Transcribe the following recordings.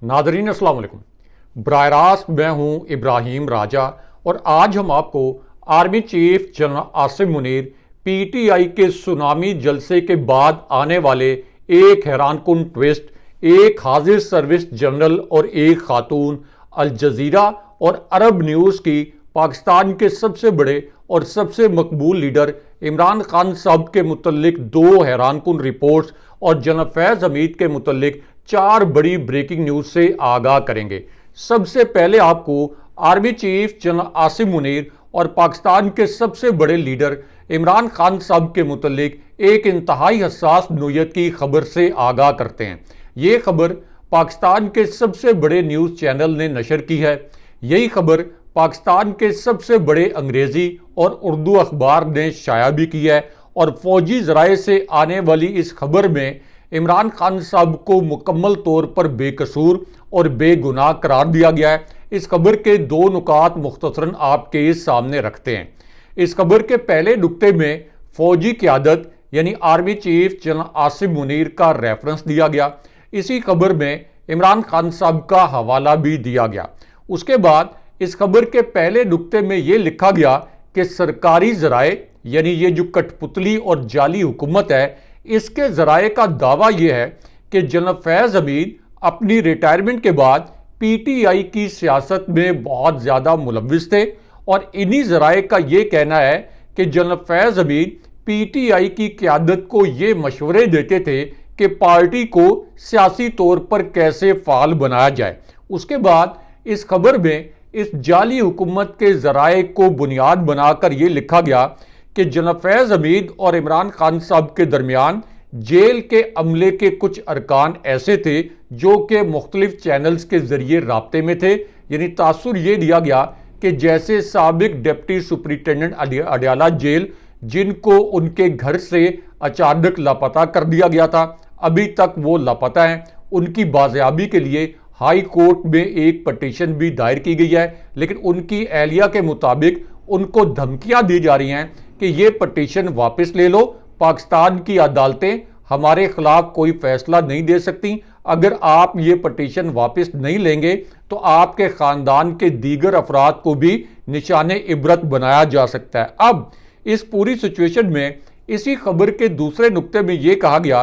Nadreen अस्सलाम वालेकुम। बराह रास्त मैं हूं इब्राहिम राजा और आज हम आपको army chief general Asim Munir PTI के सुनामी जलसे के बाद आने वाले एक हैरानकुन ट्विस्ट, एक हाजिर सर्विस जनरल और एक खातून, अल जजीरा और अरब न्यूज़ की पाकिस्तान के सबसे बड़े और सबसे मकबूल लीडर इमरान खान साहब के मुतल्लिक दो हैरानकुन रिपोर्ट्स और जनरल फैज़ हमीद के मुतल्लिक 4 बड़ी ब्रेकिंग न्यूज़ से आगाह करेंगे। सबसे पहले आपको army chief general Asim Munir और पाकिस्तान के सबसे बड़े लीडर इमरान खान साहब के मुतल्लिक एक इंतहाई हसास नोयत की खबर से आगाह करते हैं। ये खबर पाकिस्तान के सबसे बड़े न्यूज़ चैनल ने नशर की है। यही खबर पाकिस्तान के सबसे बड़े अंग्रेज़ी और उर्दू अखबार ने शाया भी की है और फौजी ज़राए से आने वाली इस खबर में इमरान खान साहब को मुकम्मल तौर पर बेकसूर और बेगुनाह करार दिया गया है। इस खबर के दो नुकात मुख्तसरन आपके सामने रखते हैं। इस खबर के पहले नुक्ते में फौजी क़यादत यानी army chief general Asim Munir का रेफरेंस दिया गया। इसी खबर में इमरान खान साहब का हवाला भी दिया गया। उसके बाद इस खबर के पहले नुक्ते में यह लिखा गया कि सरकारी ज़राए यानी ये जो कठपुतली और जाली हुकूमत है, इसके ज़राए का दावा यह है कि जनरल फैज़ हमीद अपनी रिटायरमेंट के बाद पीटीआई की सियासत में बहुत ज़्यादा मुलव्विस थे और इन्हीं ज़राए का ये कहना है कि जनरल फैज़ हमीद पीटीआई की क़यादत को ये मशवरे देते थे कि पार्टी को सियासी तौर पर कैसे फ़ाल बनाया जाए। उसके बाद इस खबर में इस जाली हुकूमत के ज़राए को बुनियाद बनाकर ये लिखा गया कि जनरल फैज़ हमीद और इमरान खान साहब के दरमियान जेल के अमले के कुछ अरकान ऐसे थे जो कि मुख्तलिफ चैनल्स के ज़रिए राब्ते में थे। यानी तासुर ये दिया गया कि जैसे साबिक डिप्टी सुपरिटेंडेंट अडयाला जेल, जिनको उनके घर से अचानक लापता कर दिया गया था, अभी तक वो लापता हैं। उनकी बाजियाबी के लिए हाई कोर्ट में एक पटिशन भी दायर की गई है, लेकिन उनकी एहलिया के मुताबिक उनको धमकियां दी जा रही हैं कि ये पटिशन वापस ले लो, पाकिस्तान की अदालतें हमारे खिलाफ कोई फैसला नहीं दे सकती। अगर आप ये पटिशन वापस नहीं लेंगे तो आपके ख़ानदान के दीगर अफराद को भी निशाने इबरत बनाया जा सकता है। अब इस पूरी सिचुएशन में इसी खबर के दूसरे नुक्ते में ये कहा गया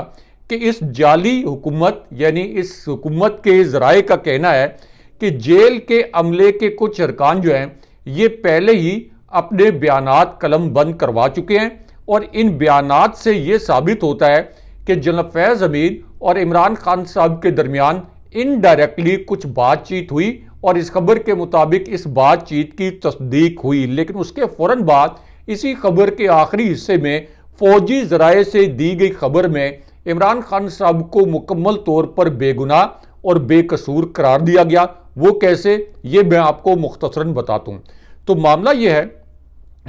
कि इस जाली हुकूमत यानी इस हुकूमत के ज़राए का कहना है कि जेल के अमले के कुछ अरकान जो हैं ये पहले ही अपने बयानात कलम बंद करवा चुके हैं और इन बयानात से ये साबित होता है कि जनरल फैज़ हमीद और इमरान खान साहब के दरमियान इनडायरेक्टली कुछ बातचीत हुई और इस खबर के मुताबिक इस बातचीत की तस्दीक हुई। लेकिन उसके फ़ौरन बाद इसी खबर के आखिरी हिस्से में फौजी ज़राए से दी गई खबर में इमरान खान साहब को मुकम्मल तौर पर बेगुनाह और बेकसूर करार दिया गया। वो कैसे, ये मैं आपको मुख्तसरन बताता हूँ। तो मामला यह है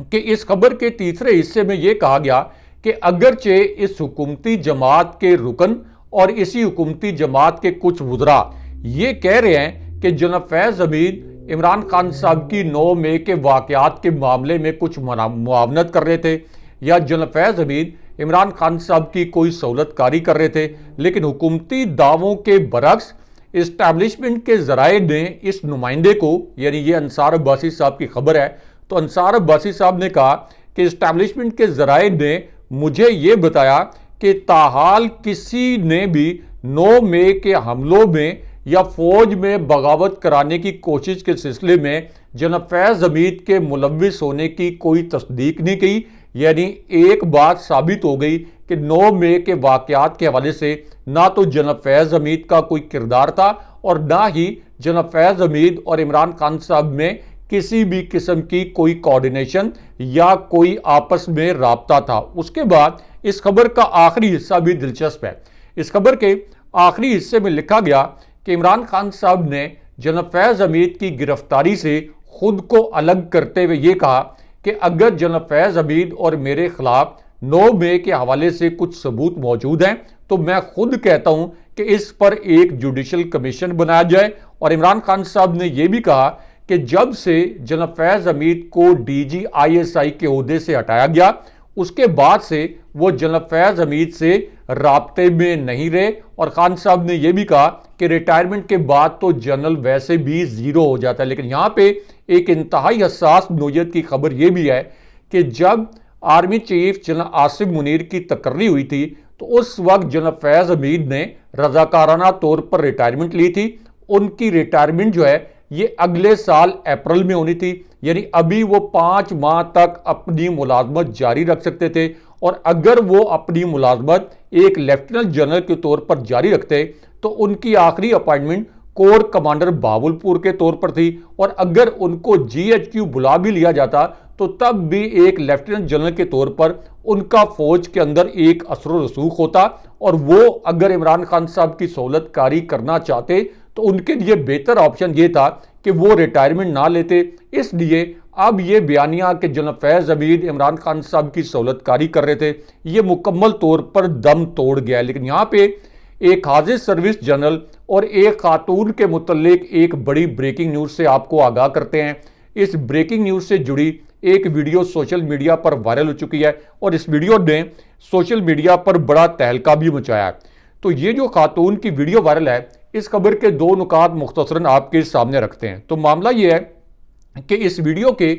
कि इस खबर के तीसरे हिस्से में यह कहा गया कि अगरचे इस हुकूमती जमात के रुकन और इसी हुकूमती जमात के कुछ वुज़रा ये कह रहे हैं कि जनरल फैज़ हमीद इमरान खान साहब की 9 मई के वाक़यात के मामले में कुछ मुआवनत कर रहे थे या जनरल फैज़ हमीद इमरान खान साहब की कोई सहूलतकारी कर रहे थे, लेकिन हुकूमती दावों के बरक्स इस्टेब्लिशमेंट के ज़राए ने इस नुमाइंदे को, यानी ये अंसार अब्बासी साहब की खबर है, तो अंसार अब्बासी साहब ने कहा कि इस्टेब्लिशमेंट के ज़राए ने मुझे ये बताया कि ताहाल किसी ने भी 9 मई के हमलों में या फौज में बगावत कराने की कोशिश के सिलसिले में जनरल फैज़ हमीद के मुलव्विस होने की कोई तस्दीक नहीं की। यानी एक बात साबित हो गई कि 9 मई के वाक़यात के हवाले से ना तो जनरल फैज़ हमीद का कोई किरदार था और ना ही जनरल फैज़ हमीद और इमरान खान साहब में किसी भी किस्म की कोई कोऑर्डिनेशन या कोई आपस में राब्ता था। उसके बाद इस खबर का आखिरी हिस्सा भी दिलचस्प है। इस खबर के आखिरी हिस्से में लिखा गया कि इमरान खान साहब ने जनरल फैज़ हमीद की गिरफ्तारी से खुद को अलग करते हुए ये कहा कि अगर जनरल फैज़ हमीद और मेरे खिलाफ 9 मई के हवाले से कुछ सबूत मौजूद हैं तो मैं खुद कहता हूं कि इस पर एक जुडिशल कमीशन बनाया जाए। और इमरान खान साहब ने यह भी कहा कि जब से जनरल फैज़ हमीद को DG ISI के ओहदे से हटाया गया उसके बाद से वो जनरल फैज़ हमीद से राब्ते में नहीं रहे और खान साहब ने यह भी कहा कि रिटायरमेंट के बाद तो जनरल वैसे भी जीरो हो जाता है। लेकिन यहां पे एक इंतहाई हसास नोयत की खबर यह भी है कि जब army chief general Asim Munir की तकर्री हुई थी तो उस वक्त जनरल फैज हमीद ने रजाकाराना तौर पर रिटायरमेंट ली थी। उनकी रिटायरमेंट जो है ये अगले साल अप्रैल में होनी थी, यानी अभी वो 5 माह तक अपनी मुलाजमत जारी रख सकते थे। और अगर वो अपनी मुलाजमत एक लेफ्टिनेंट जनरल के तौर पर जारी रखते तो उनकी आखिरी अपॉइंटमेंट कोर कमांडर बावलपुर के तौर पर थी, और अगर उनको GHQ बुला भी लिया जाता तो तब भी एक लेफ्टिनेंट जनरल के तौर पर उनका फौज के अंदर एक असर रसूख होता। और वो अगर इमरान खान साहब की सहूलतकारी करना चाहते तो उनके लिए बेहतर ऑप्शन ये था कि वो रिटायरमेंट ना लेते। इसलिए अब ये बयानिया कि जनरल फैज हमीद इमरान खान साहब की सहूलतकारी कर रहे थे, ये मुकम्मल तौर पर दम तोड़ गया। लेकिन यहाँ पे एक हाजिर सर्विस जनरल और एक खातून के मुतल्लिक एक बड़ी ब्रेकिंग न्यूज़ से आपको आगाह करते हैं। इस ब्रेकिंग न्यूज़ से जुड़ी एक वीडियो सोशल मीडिया पर वायरल हो चुकी है और इस वीडियो ने सोशल मीडिया पर बड़ा तहलका भी मचाया है। तो ये जो खातून की वीडियो वायरल है, इस खबर के दो नुकात मुख्तसरन आपके सामने रखते हैं। तो मामला ये है कि इस वीडियो के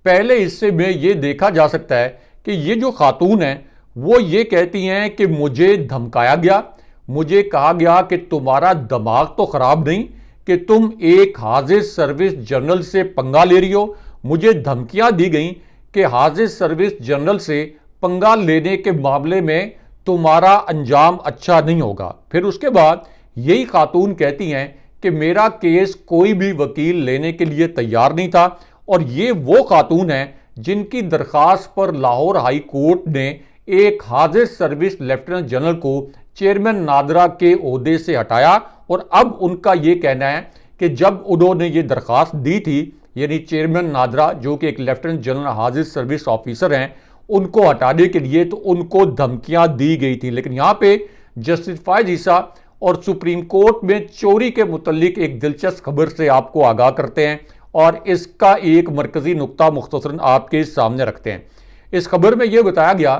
पहले हिस्से में ये देखा जा सकता है कि ये जो खातून है वो ये कहती हैं कि मुझे धमकाया गया, मुझे कहा गया कि तुम्हारा दिमाग तो खराब नहीं कि तुम एक हाजिर सर्विस जनरल से पंगा ले रही हो। मुझे धमकियां दी गई कि हाजिर सर्विस जनरल से पंगा लेने के मामले में तुम्हारा अंजाम अच्छा नहीं होगा। फिर उसके बाद यही खातून कहती हैं कि मेरा केस कोई भी वकील लेने के लिए तैयार नहीं था। और ये वो खातून है जिनकी दरखास्त पर लाहौर हाई कोर्ट ने एक हाजिर सर्विस लेफ्टिनेंट जनरल को चेयरमैन नादरा के ओहदे से हटाया। और अब उनका ये कहना है कि जब उन्होंने ये दरखास्त दी थी, यानी चेयरमैन नादरा जो कि एक लेफ्टिनेंट जनरल हाजिर सर्विस ऑफिसर हैं, उनको हटाने के लिए तो उनको धमकियां दी गई थी। लेकिन यहाँ पे जस्टिस फायज ईसा और सुप्रीम कोर्ट में चोरी के मुतल्लिक एक दिलचस्प खबर से आपको आगाह करते हैं और इसका एक मरकजी नुक्ता मुख्तसरन आपके सामने रखते हैं। इस खबर में यह बताया गया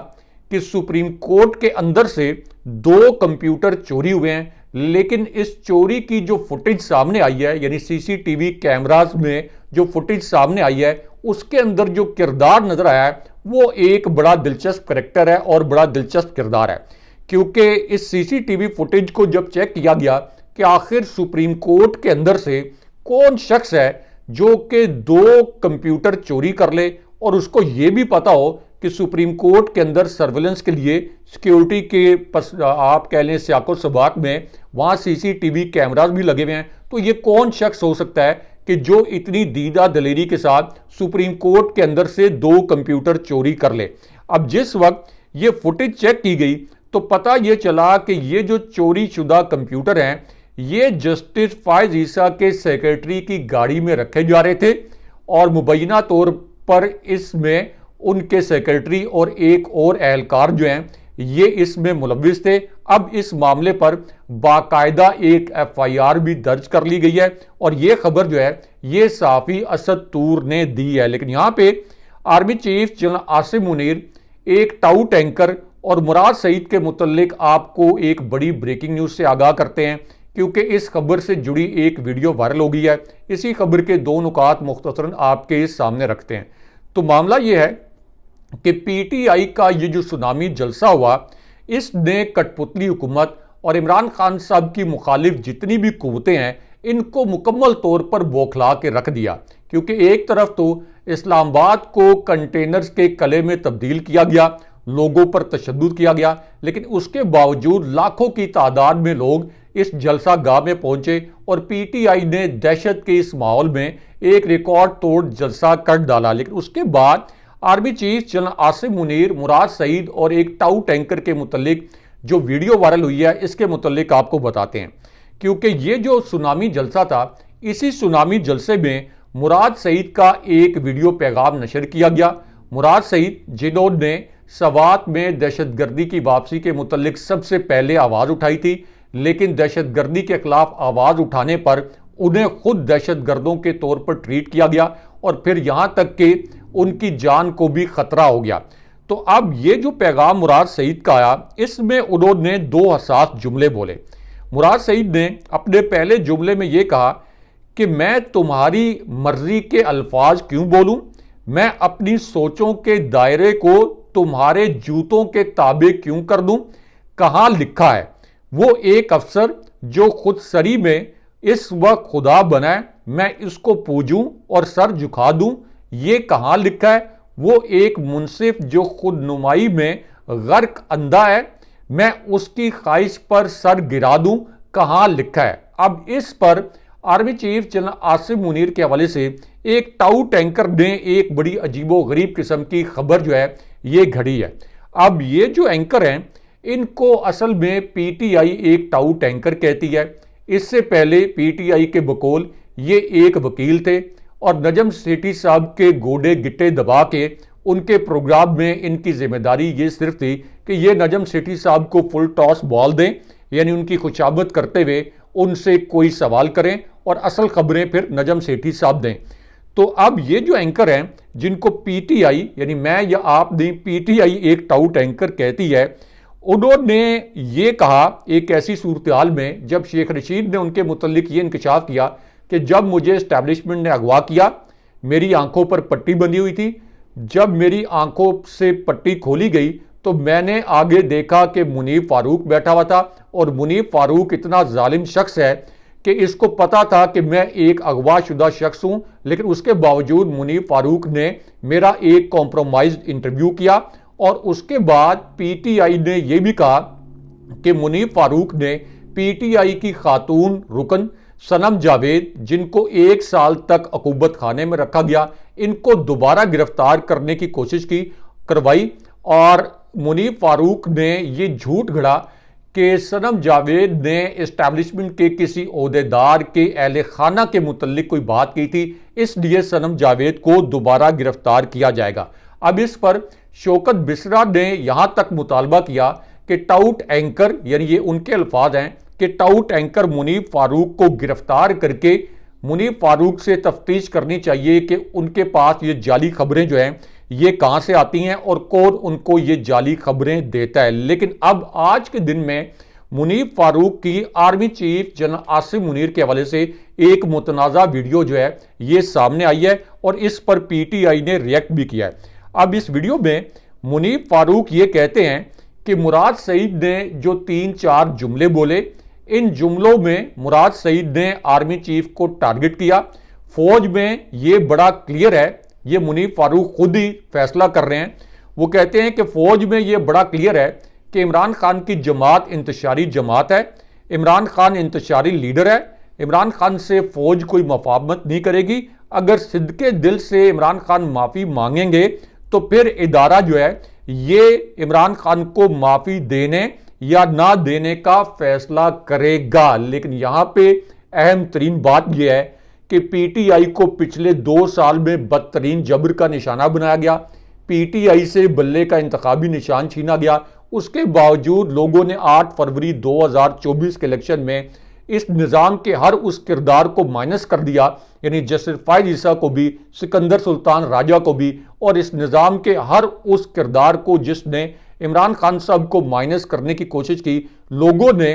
कि सुप्रीम कोर्ट के अंदर से 2 कंप्यूटर चोरी हुए हैं, लेकिन इस चोरी की जो फुटेज सामने आई है, यानी CCTV कैमरास में जो फुटेज सामने आई है, उसके अंदर जो किरदार नजर आया है वो एक बड़ा दिलचस्प करैक्टर है और बड़ा दिलचस्प किरदार है। क्योंकि इस CCTV फुटेज को जब चेक किया गया कि आखिर सुप्रीम कोर्ट के अंदर से कौन शख्स है जो कि 2 कंप्यूटर चोरी कर ले और उसको ये भी पता हो कि सुप्रीम कोर्ट के अंदर सर्वेलेंस के लिए सिक्योरिटी के आप कह लें सियाको सबाक में वहां CCTV कैमरास भी लगे हुए हैं। तो ये कौन शख्स हो सकता है कि जो इतनी दीदा दलेरी के साथ सुप्रीम कोर्ट के अंदर से 2 कंप्यूटर चोरी कर ले। अब जिस वक्त ये फुटेज चेक की गई तो पता ये चला कि ये जो चोरी शुदा कंप्यूटर हैं ये जस्टिस फायज ईसा के सेक्रेटरी की गाड़ी में रखे जा रहे थे और मुबैना तौर पर इसमें उनके सेक्रेटरी और एक और एहलकार जो हैं ये इसमें मुलव्विस थे। अब इस मामले पर बाकायदा एक FIR भी दर्ज कर ली गई है और ये खबर जो है ये सहाफ़ी असद तूर ने दी है। लेकिन यहाँ पे army chief general Asim Munir एक टाऊ टैंकर और मुराद सईद के मुतल्लिक आपको एक बड़ी ब्रेकिंग न्यूज़ से आगाह करते हैं, क्योंकि इस खबर से जुड़ी एक वीडियो वायरल हो गई है। इसी खबर के 2 नुकात मुख्तसरन आपके सामने रखते हैं। तो मामला ये है कि PTI का ये जो सुनामी जलसा हुआ, इसने कठपुतली हुकूमत और इमरान खान साहब की मुखालिफ जितनी भी कुव्वतें हैं इनको मुकम्मल तौर पर बौखला के रख दिया। क्योंकि एक तरफ तो इस्लामाबाद को कंटेनर्स के कले में तब्दील किया गया, लोगों पर तशद्दुद किया गया, लेकिन उसके बावजूद लाखों की तादाद में लोग इस जलसा गाह में पहुंचे और PTI ने दहशत के इस माहौल में एक रिकॉर्ड तोड़ जलसा कर डाला। लेकिन उसके बाद army chief general Asim Munir, Murad Saeed और एक टाऊ टैंकर के मुतल्लिक जो वीडियो वायरल हुई है इसके मुतल्लिक आपको बताते हैं। क्योंकि ये जो सुनामी जलसा था, इसी सुनामी जलसे में मुराद सईद का एक वीडियो पैगाम नशर किया गया। मुराद सईद जिन्होंने सवात में दहशतगर्दी की वापसी के मुतल्लिक सबसे पहले आवाज़ उठाई थी, लेकिन दहशतगर्दी के खिलाफ आवाज़ उठाने पर उन्हें खुद दहशतगर्दों के तौर पर ट्रीट किया गया और फिर यहाँ तक कि उनकी जान को भी खतरा हो गया। तो अब ये जो पैगाम मुराद सईद का आया, इसमें उन्होंने दो हसास जुमले बोले। मुराद सईद ने अपने पहले जुमले में ये कहा कि मैं तुम्हारी मर्जी के अल्फाज क्यों बोलूं, मैं अपनी सोचों के दायरे को तुम्हारे जूतों के ताबे क्यों कर दूं। कहां लिखा है वो एक अफसर जो खुद सरी में इस वक्त खुदा बना है, मैं इसको पूजूं और सर झुका दूं। ये कहां लिखा है वो एक मुनसिफ जो खुद नुमाई में गर्क अंधा है, मैं उसकी ख्वाहिश पर सर गिरा दूं। कहां लिखा है। अब इस पर army chief general Asim Munir के हवाले से एक टाउ टैंकर ने एक बड़ी अजीबो गरीब किस्म की खबर जो है ये घड़ी है। अब ये जो एंकर हैं इनको असल में पीटीआई एक टाउ टैंकर कहती है। इससे पहले पीटीआई के बकौल ये एक वकील थे और नजम सेठी साहब के गोडे गिट्टे दबा के उनके प्रोग्राम में इनकी जिम्मेदारी ये सिर्फ थी कि ये नजम सेठी साहब को फुल टॉस बॉल दें, यानी उनकी खुशामद करते हुए उनसे कोई सवाल करें और असल खबरें फिर नजम सेठी साहब दें। तो अब ये जो एंकर हैं जिनको पीटीआई यानी मैं या आप नहीं, पीटीआई एक टाउट एंकर कहती है, उन्होंने ये कहा एक ऐसी सूरत हाल में जब शेख रशीद ने उनके मुतल्लिक ये इंकशाफ किया कि जब मुझे एस्टैब्लिशमेंट ने अगवा किया मेरी आंखों पर पट्टी बंधी हुई थी, जब मेरी आंखों से पट्टी खोली गई तो मैंने आगे देखा कि मुनीब फारूक बैठा हुआ था और मुनीब फारूक इतना जालिम शख्स है कि इसको पता था कि मैं एक अगवाशुदा शख्स हूं, लेकिन उसके बावजूद मुनीब फारूक ने मेरा एक कॉम्प्रोमाइज इंटरव्यू किया और उसके बाद पीटीआई ने यह भी कहा कि मुनीब फारूक ने पीटीआई की खातून रुकन सनम जावेद जिनको 1 साल तक अकूबत खाने में रखा गया, इनको दोबारा गिरफ्तार करने की कोशिश करवाई और मुनीब फारूक ने ये झूठ गढ़ा कि सनम जावेद ने एस्टैब्लिशमेंट के किसी ओहदेदार के अहले खाना के मुतल्लिक कोई बात की थी, इसलिए सनम जावेद को दोबारा गिरफ्तार किया जाएगा। अब इस पर शौकत बिसरा ने यहां तक मुतालबा किया कि टाउट एंकर, यानी ये उनके अल्फाज हैं कि टाउट एंकर मुनीब फारूक को गिरफ्तार करके मुनीब फारूक से तफ्तीश करनी चाहिए कि उनके पास ये जाली खबरें जो हैं ये कहां से आती हैं और कौन उनको ये जाली खबरें देता है। लेकिन अब आज के दिन में मुनीब फारूक की army chief general Asim Munir के हवाले से एक मुतनाज़ा वीडियो जो है ये सामने आई है और इस पर पीटीआई ने रिएक्ट भी किया है। अब इस वीडियो में मुनीब फारूक ये कहते हैं कि मुराद सईद ने जो 3-4 जुमले बोले, इन जुमलों में मुराद सईद ने आर्मी चीफ को टारगेट किया। फौज में ये बड़ा क्लियर है, ये मुनीब फारूक खुद ही फैसला कर रहे हैं। वो कहते हैं कि फौज में ये बड़ा क्लियर है कि इमरान खान की जमात इंतशारी जमात है, इमरान खान इंतशारी लीडर है, इमरान खान से फौज कोई मफाहमत नहीं करेगी। अगर सिद्के दिल से इमरान खान माफ़ी मांगेंगे तो फिर इदारा जो है ये इमरान खान को माफ़ी देने या ना देने का फैसला करेगा। लेकिन यहाँ पे अहम तरीन बात यह है कि पीटीआई को पिछले 2 साल में बदतरीन जबर का निशाना बनाया गया, पीटीआई से बल्ले का इंतखाबी निशान छीना गया। उसके बावजूद लोगों ने 8 फरवरी 2024 के इलेक्शन में इस निज़ाम के हर उस किरदार को माइनस कर दिया, यानी जस्टिस फायद ईसा को भी, सिकंदर सुल्तान राजा को भी, और इस निज़ाम के हर उस किरदार को जिसने इमरान खान साहब को माइनस करने की कोशिश की। लोगों ने,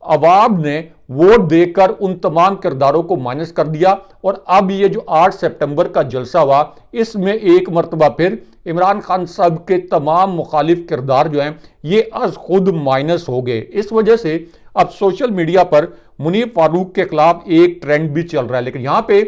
अवाम ने वोट देकर उन तमाम किरदारों को माइनस कर दिया और अब ये जो 8 सितंबर का जलसा हुआ इसमें एक मरतबा फिर इमरान खान साहब के तमाम मुखालिफ किरदार जो हैं ये अज खुद माइनस हो गए। इस वजह से अब सोशल मीडिया पर मुनीब फारूक के खिलाफ एक ट्रेंड भी चल रहा है। लेकिन यहाँ पे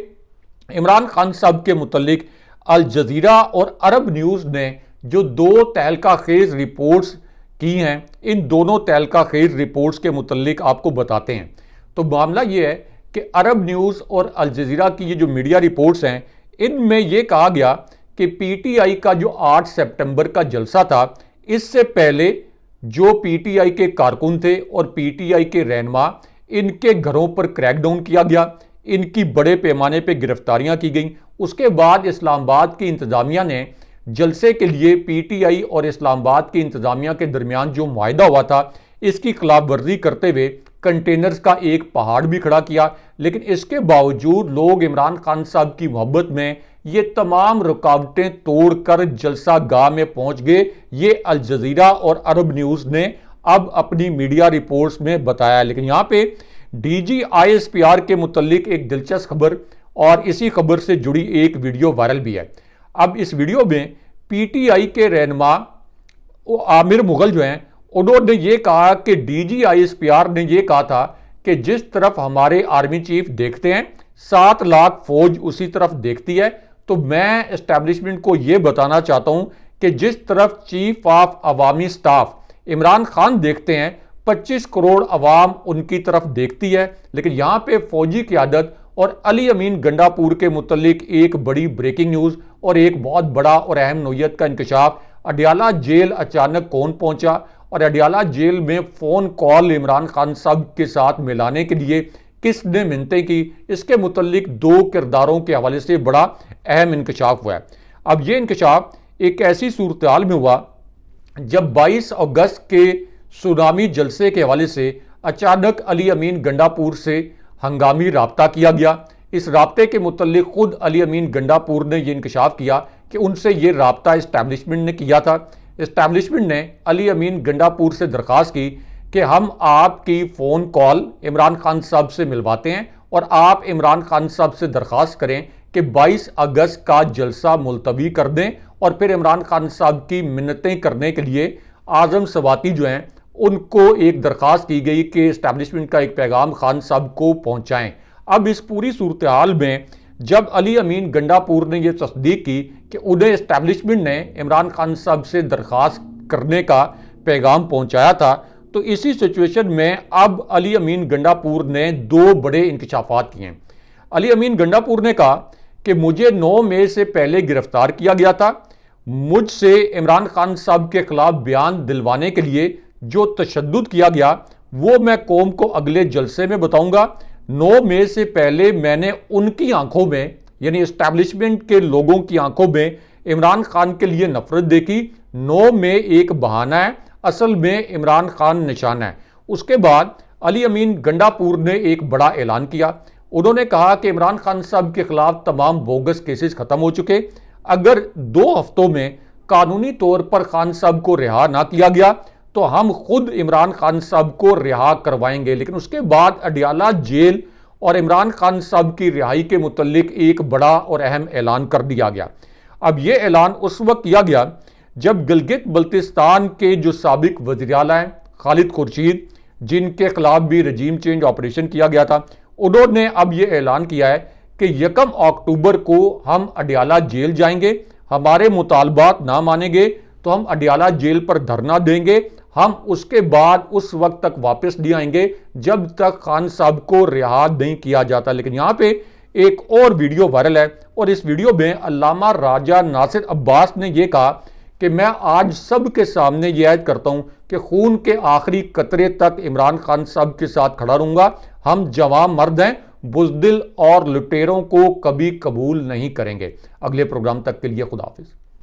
इमरान खान साहब के मुतल्लिक अल जजीरा और अरब न्यूज़ ने जो 2 तहलका खेज रिपोर्ट्स की हैं, इन दोनों तहलका खेज रिपोर्ट्स के मुतल्लिक आपको बताते हैं। तो मामला ये है कि अरब न्यूज़ और अल जजीरा की ये जो मीडिया रिपोर्ट्स हैं इनमें यह कहा गया कि पीटीआई का जो 8 सितंबर का जलसा था, इससे पहले जो पीटीआई के कारकुन थे और पीटीआई के रहनुमा, इनके घरों पर क्रैकडाउन किया गया, इनकी बड़े पैमाने पर गिरफ्तारियां की गई। उसके बाद इस्लामाबाद की इंतजामिया ने जलसे के लिए पीटीआई और इस्लामाबाद की इंतजामिया के दरमियान जो मुआहिदा हुआ था इसकी खिलाफ वर्जी करते हुए कंटेनर्स का एक पहाड़ भी खड़ा किया, लेकिन इसके बावजूद लोग इमरान खान साहब की मोहब्बत में ये तमाम रुकावटें तोड़कर जलसा गाह में पहुंच गए। ये अल जजीरा और अरब न्यूज़ ने अब अपनी मीडिया रिपोर्ट्स में बताया। लेकिन यहाँ पे DGISPR के मुतल्लिक एक दिलचस्प खबर और इसी खबर से जुड़ी एक वीडियो वायरल भी है। अब इस वीडियो में PTI के रहनुमा आमिर मुगल जो हैं, उन्होंने ये कहा कि DGISPR ने ये कहा था कि जिस तरफ हमारे आर्मी चीफ देखते हैं 7 लाख फौज उसी तरफ देखती है। तो मैं एस्टैब्लिशमेंट को ये बताना चाहता हूं कि जिस तरफ chief of Awami staff Imran Khan देखते हैं 25 करोड़ अवाम उनकी तरफ देखती है। लेकिन यहाँ पे फौजी क़यादत और अली अमीन गंडापुर के मुतल्लिक एक बड़ी ब्रेकिंग न्यूज़ और एक बहुत बड़ा और अहम नोयत का इंकशाफ। अडियाला जेल अचानक कौन पहुंचा और अडियाला जेल में फ़ोन कॉल इमरान खान साहब के साथ मिलाने के लिए किसने मिन्नतें की, इसके मुतल्लिक 2 किरदारों के हवाले से बड़ा अहम इंकशाफ हुआ है। अब ये इंकशाफ एक ऐसी सूरत हाल में हुआ जब 22 अगस्त के सुनामी जलसे के हवाले से अचानक अली अमीन गंडापुर से हंगामी राब्ता किया गया। इस राब्ते के मुतल्लिक खुद अली अमीन गंडापुर ने यह इंकशाफ किया कि उनसे ये राब्ता इस्टेब्लिशमेंट ने किया था। इस्टेब्लिशमेंट ने अली अमीन गंडापुर से दरख्वास्त की कि हम आपकी फ़ोन कॉल इमरान खान साहब से मिलवाते हैं और आप इमरान खान साहब से दरख्वास्त करें कि 22 अगस्त का जलसा मुलतवी कर दें और फिर इमरान खान साहब की मिन्नतें करने के लिए आज़म सवाती जो हैं उनको एक दरख्वास्त की गई कि इस्टेब्लिशमेंट का एक पैगाम खान साहब को पहुँचाएँ। अब इस पूरी सूरत हाल में जब अली अमीन गंडापुर ने यह तस्दीक की कि उन्हें इस्टेब्लिशमेंट ने इमरान खान साहब से दरख्वास्त करने का पैगाम पहुँचाया था, तो इसी सिचुएशन में अब अली अमीन गंडापुर ने 2 बड़े इंकशाफात किए हैं। अली अमीन गंडापुर ने कहा कि मुझे 9 मई से पहले गिरफ्तार किया गया था। मुझसे इमरान खान साहब के खिलाफ बयान दिलवाने के लिए जो तशद्दुद किया गया वो मैं कौम को अगले जलसे में बताऊंगा। 9 मई से पहले मैंने उनकी आंखों में यानी इस्टेब्लिशमेंट के लोगों की आंखों में इमरान खान के लिए नफरत देखी। 9 मई एक बहाना है, असल में इमरान खान निशाना है। उसके बाद अली अमीन गंडापुर ने एक बड़ा ऐलान किया। उन्होंने कहा कि इमरान खान साहब के खिलाफ तमाम बोगस केसेस खत्म हो चुके। अगर 2 हफ्तों में कानूनी तौर पर खान साहब को रिहा ना किया गया तो हम खुद इमरान खान साहब को रिहा करवाएंगे। लेकिन उसके बाद अडियाला जेल और इमरान खान साहब की रिहाई के मुतल्लिक एक बड़ा और अहम ऐलान कर दिया गया। अब यह ऐलान उस वक्त किया गया जब गिलगित बल्तिस्तान के जो साबिक वज़ीर आला हैं खालिद खुर्शीद, जिनके खिलाफ भी रजीम चेंज ऑपरेशन किया गया था, उन्होंने अब यह ऐलान किया है कि 1 अक्टूबर को हम अडियाला जेल जाएंगे। हमारे मुतालबात ना मानेंगे तो हम अडियाला जेल पर धरना देंगे। हम उसके बाद उस वक्त तक वापस नहीं आएंगे जब तक खान साहब को रिहा नहीं किया जाता। लेकिन यहाँ पे एक और वीडियो वायरल है और इस वीडियो में अल्लामा राजा नासिर अब्बास ने यह कहा कि मैं आज सब के सामने यह ऐद करता हूं कि खून के आखिरी कतरे तक इमरान खान साहब के साथ खड़ा रहूंगा। हम जवान मर्द हैं, बुज़दिल और लुटेरों को कभी कबूल नहीं करेंगे। अगले प्रोग्राम तक के लिए खुदा हाफिज।